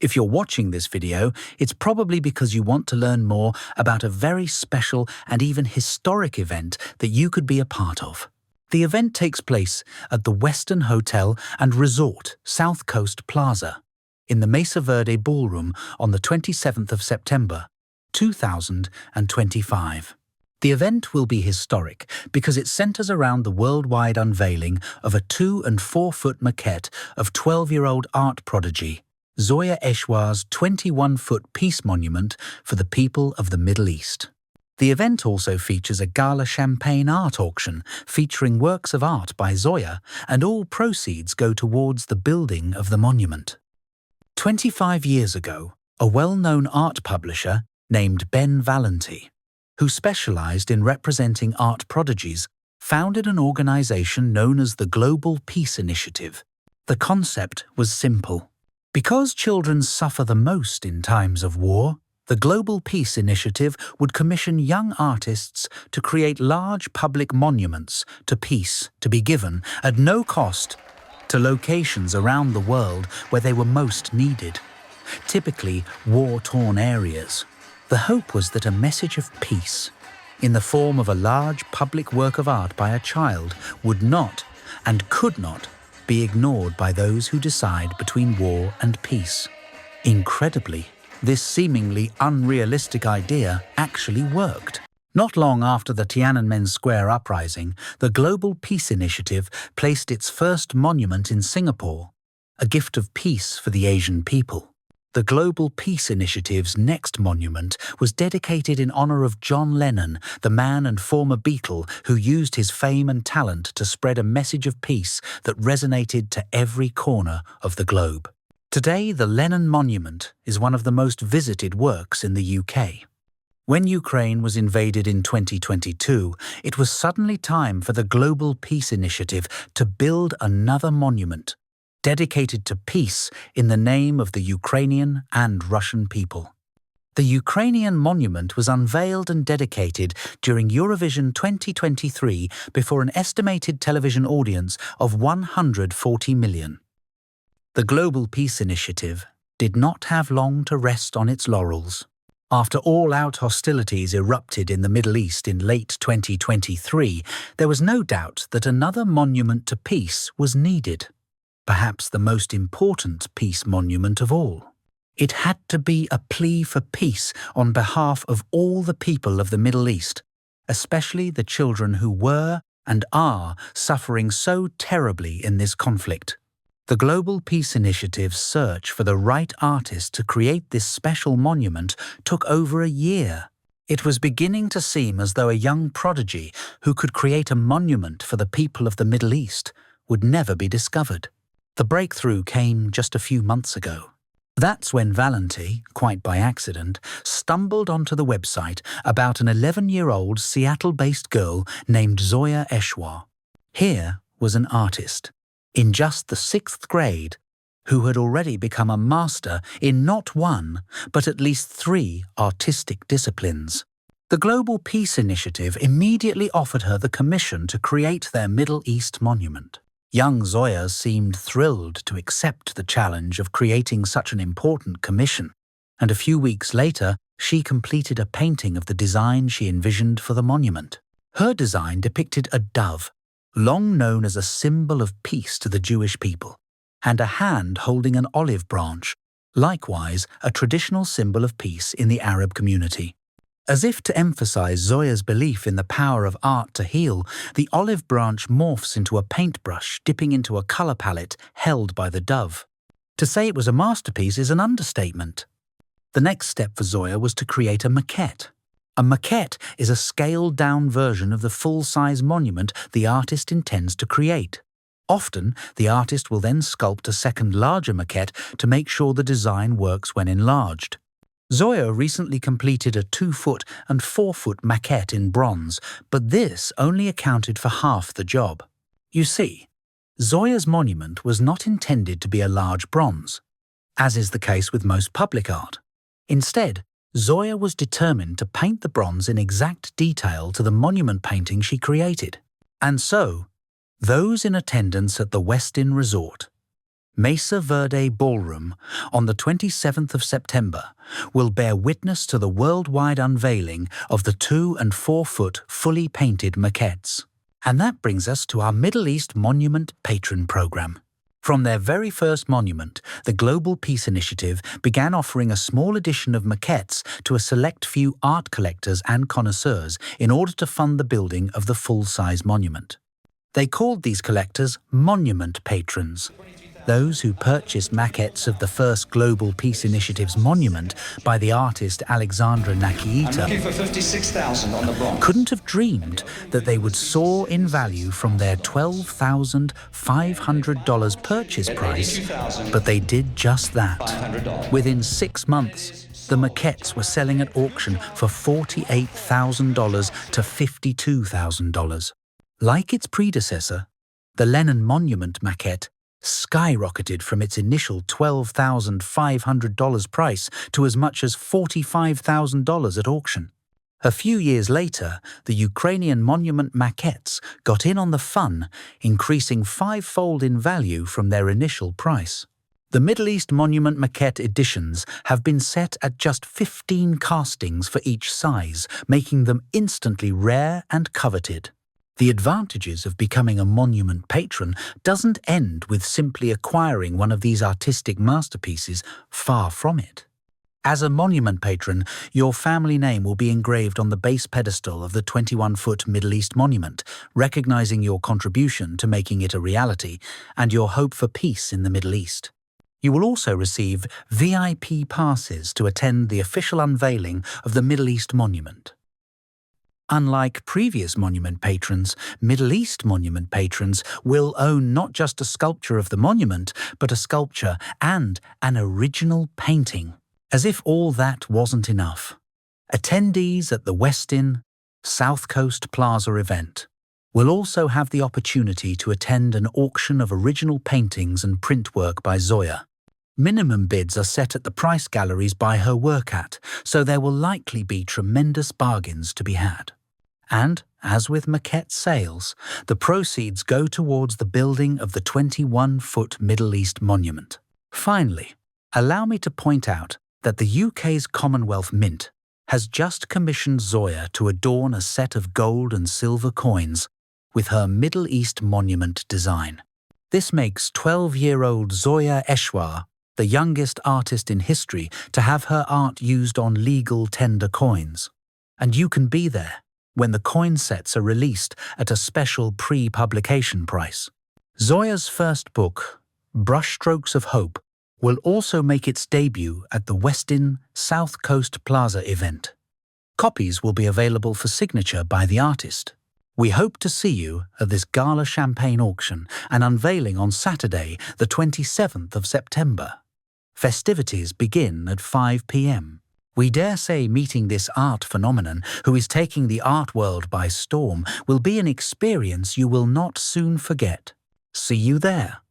If you're watching this video, it's probably because you want to learn more about a very special and even historic event that you could be a part of. The event takes place at the Westin Hotel and Resort, South Coast Plaza, in the Mesa Verde Ballroom on the 27th of September, 2025. The event will be historic because it centers around the worldwide unveiling of a 2- and 4-foot maquette of 12-year-old art prodigy Zoya Eshwar's 21-foot peace monument for the people of the Middle East. The event also features a gala champagne art auction featuring works of art by Zoya, and all proceeds go towards the building of the monument. 25 years ago, a well-known art publisher named Ben Valenti, who specialized in representing art prodigies, founded an organization known as the Global Peace Initiative. The concept was simple. Because children suffer the most in times of war, the Global Peace Initiative would commission young artists to create large public monuments to peace to be given at no cost to locations around the world where they were most needed, typically war-torn areas. The hope was that a message of peace, in the form of a large public work of art by a child, would not and could not be ignored by those who decide between war and peace. Incredibly, this seemingly unrealistic idea actually worked. Not long after the Tiananmen Square uprising, the Global Peace Initiative placed its first monument in Singapore, a gift of peace for the Asian people. The Global Peace Initiative's next monument was dedicated in honor of John Lennon, the man and former Beatle who used his fame and talent to spread a message of peace that resonated to every corner of the globe. Today, the Lennon Monument is one of the most visited works in the UK. When Ukraine was invaded in 2022, it was suddenly time for the Global Peace Initiative to build another monument, dedicated to peace in the name of the Ukrainian and Russian people. The Ukrainian monument was unveiled and dedicated during Eurovision 2023 before an estimated television audience of 140 million. The Global Peace Initiative did not have long to rest on its laurels. After all-out hostilities erupted in the Middle East in late 2023, there was no doubt that another monument to peace was needed. Perhaps the most important peace monument of all. It had to be a plea for peace on behalf of all the people of the Middle East, especially the children who were and are suffering so terribly in this conflict. The Global Peace Initiative's search for the right artist to create this special monument took over a year. It was beginning to seem as though a young prodigy who could create a monument for the people of the Middle East would never be discovered. The breakthrough came just a few months ago. That's when Valenti, quite by accident, stumbled onto the website about an 11-year-old Seattle-based girl named Zoya Eshwar. Here was an artist, in just the 6th grade, who had already become a master in not one, but at least 3 artistic disciplines. The Global Peace Initiative immediately offered her the commission to create their Middle East monument. Young Zoya seemed thrilled to accept the challenge of creating such an important commission, and a few weeks later, she completed a painting of the design she envisioned for the monument. Her design depicted a dove, long known as a symbol of peace to the Jewish people, and a hand holding an olive branch, likewise a traditional symbol of peace in the Arab community. As if to emphasize Zoya's belief in the power of art to heal, the olive branch morphs into a paintbrush dipping into a color palette held by the dove. To say it was a masterpiece is an understatement. The next step for Zoya was to create a maquette. A maquette is a scaled-down version of the full-size monument the artist intends to create. Often, the artist will then sculpt a second larger maquette to make sure the design works when enlarged. Zoya recently completed a 2-foot and 4-foot maquette in bronze, but this only accounted for half the job. You see, Zoya's monument was not intended to be a large bronze, as is the case with most public art. Instead, Zoya was determined to paint the bronze in exact detail to the monument painting she created. And so, those in attendance at the Westin Resort, Mesa Verde Ballroom, on the 27th of September, will bear witness to the worldwide unveiling of the 2- and 4-foot fully painted maquettes. And that brings us to our Middle East Monument Patron Program. From their very first monument, the Global Peace Initiative began offering a small edition of maquettes to a select few art collectors and connoisseurs in order to fund the building of the full-size monument. They called these collectors monument patrons. Those who purchased maquettes of the first Global Peace Initiative's monument by the artist Alexandra Nakiita couldn't have dreamed that they would soar in value from their $12,500 purchase price, but they did just that. Within 6 months, the maquettes were selling at auction for $48,000 to $52,000. Like its predecessor, the Lenin Monument maquette skyrocketed from its initial $12,500 price to as much as $45,000 at auction. A few years later, the Ukrainian monument maquettes got in on the fun, increasing 5-fold in value from their initial price. The Middle East Monument Maquette editions have been set at just 15 castings for each size, making them instantly rare and coveted. The advantages of becoming a monument patron doesn't end with simply acquiring one of these artistic masterpieces. Far from it. As a monument patron, your family name will be engraved on the base pedestal of the 21-foot Middle East monument, recognizing your contribution to making it a reality and your hope for peace in the Middle East. You will also receive VIP passes to attend the official unveiling of the Middle East monument. Unlike previous monument patrons, Middle East monument patrons will own not just a sculpture of the monument, but a sculpture and an original painting. As if all that wasn't enough, attendees at the Westin South Coast Plaza event will also have the opportunity to attend an auction of original paintings and print work by Zoya. Minimum bids are set at the price galleries by her work at, so there will likely be tremendous bargains to be had. And, as with maquette sales, the proceeds go towards the building of the 21-foot Middle East monument. Finally, allow me to point out that the UK's Commonwealth Mint has just commissioned Zoya to adorn a set of gold and silver coins with her Middle East monument design. This makes 12-year-old Zoya Eshwar the youngest artist in history to have her art used on legal tender coins. And you can be there when the coin sets are released at a special pre-publication price. Zoya's first book, Brushstrokes of Hope, will also make its debut at the Westin South Coast Plaza event. Copies will be available for signature by the artist. We hope to see you at this gala champagne auction and unveiling on Saturday, the 27th of September. Festivities begin at 5 p.m. We dare say meeting this art phenomenon, who is taking the art world by storm, will be an experience you will not soon forget. See you there.